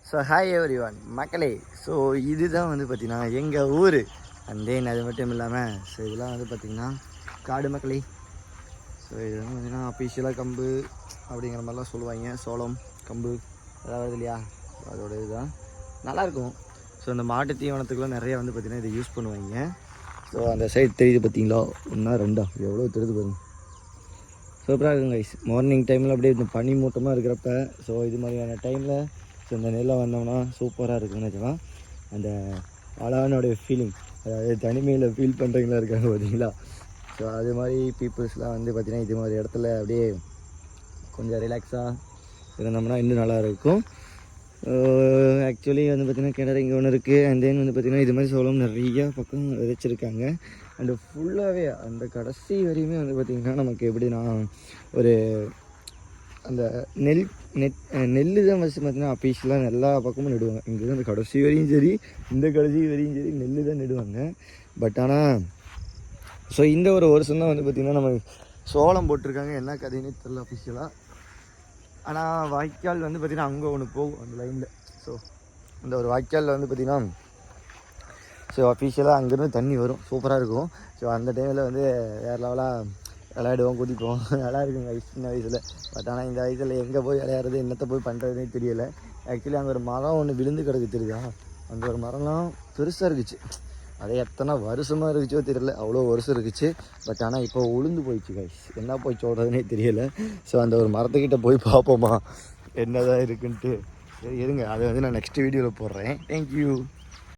So hi every one மக்களே. So இதுதான் வந்து பார்த்திங்கன்னா எங்கள் ஊர். அண்ட் தென் அது மட்டும் இல்லாமல் ஸோ இதெல்லாம் வந்து பார்த்திங்கன்னா காடு மக்களே. ஸோ இது வந்து பார்த்திங்கன்னா அஃபீஷியலாக கம்பு அப்படிங்கிற மாதிரிலாம் சொல்லுவாங்க. சோளம் கம்பு அதாவது இல்லையா, அதோட இதுதான் நல்லாயிருக்கும். ஸோ அந்த மாட்டு தீவனத்துக்குலாம் நிறைய வந்து பார்த்திங்கன்னா இதை யூஸ் பண்ணுவாங்க. ஸோ அந்த சைடு தெரியுது பார்த்திங்களா, ஒன்றா ரெண்டா எவ்வளோ தெரியுது பாருங்க. சூப்பராக இருக்கும் கைஸ். மார்னிங் டைமில் அப்படியே இந்த பனி மூட்டமாக இருக்கிறப்ப ஸோ இது மாதிரியான டைமில் ஸோ இந்த நெல்லை வந்தோம்னா சூப்பராக இருக்குன்னு வச்சுக்கலாம். அந்த அழகானோடைய ஃபீலிங், அதாவது தனிமையில் ஃபீல் பண்ணுறவங்களா இருக்காங்க பார்த்தீங்களா. ஸோ அது மாதிரி பீப்புள்ஸ்லாம் வந்து பார்த்திங்கன்னா இது மாதிரி இடத்துல அப்படியே கொஞ்சம் ரிலாக்ஸாக இருந்தோம்னா இன்னும் நல்லா இருக்கும். ஆக்சுவலி வந்து பார்த்திங்கன்னா கிணறு இங்கே ஒன்று இருக்குது. அண்ட் தென் வந்து பார்த்திங்கன்னா இது மாதிரி சோளம் நிறையா பக்கம் விதைச்சிருக்காங்க. அண்டு ஃபுல்லாகவே அந்த கடைசி வரையுமே வந்து பார்த்திங்கன்னா நமக்கு எப்படின்னா ஒரு அந்த நெல் தான் ஃபஸ்ட்டு பார்த்திங்கன்னா அஃபீஷியலாக எல்லா பக்கமும் நடுவாங்க. இங்கே அந்த கடைசி வரையும் சரி, இந்த கடைசி வரையும் சரி நெல் தான் நடுவாங்க. பட் ஆனால் ஸோ இந்த ஒரு வருஷம் தான் வந்து பார்த்திங்கன்னா நம்ம சோளம் போட்டிருக்காங்க. என்ன கதைன்னு தெரியல அஃபீஷியலாக. ஆனால் வாய்க்கால் வந்து பார்த்திங்கன்னா அங்கே ஒன்று போகும் அந்த லைனில். ஸோ அந்த ஒரு வாய்க்காலில் வந்து பார்த்திங்கன்னா ஸோ அஃபீஷியலாக அங்கேருந்து தண்ணி வரும், சூப்பராக இருக்கும். ஸோ அந்த டைமில் வந்து வேறு லெவலாக விளையாடுவோம், குதிப்போம், நல்லா இருக்குங்க சின்ன வயசில். பட் ஆனால் இந்த வயசில் எங்கே போய் விளையாடுறது, என்னத்தை போய் பண்ணுறதுனே தெரியலை. ஆக்சுவலி அங்கே ஒரு மரம் ஒன்று விழுந்து கிடக்கு தெரியுதா, அந்த ஒரு மரம்லாம் பெருசாக இருந்துச்சு. அதே எத்தனை வருஷமாக இருந்துச்சோ தெரியல, அவ்வளோ வருஷம் இருந்துச்சு. பட் ஆனால் இப்போ உளுந்து போயிடுச்சு கைஸ், என்ன போய் சொல்கிறதுனே தெரியலை. ஸோ அந்த ஒரு மரத்துக்கிட்ட போய் பார்ப்போமா என்ன தான் இருக்குன்ட்டு. சரி இருங்க, அதை வந்து நான் நெக்ஸ்ட் வீடியோவில் போடுறேன். தேங்க்யூ.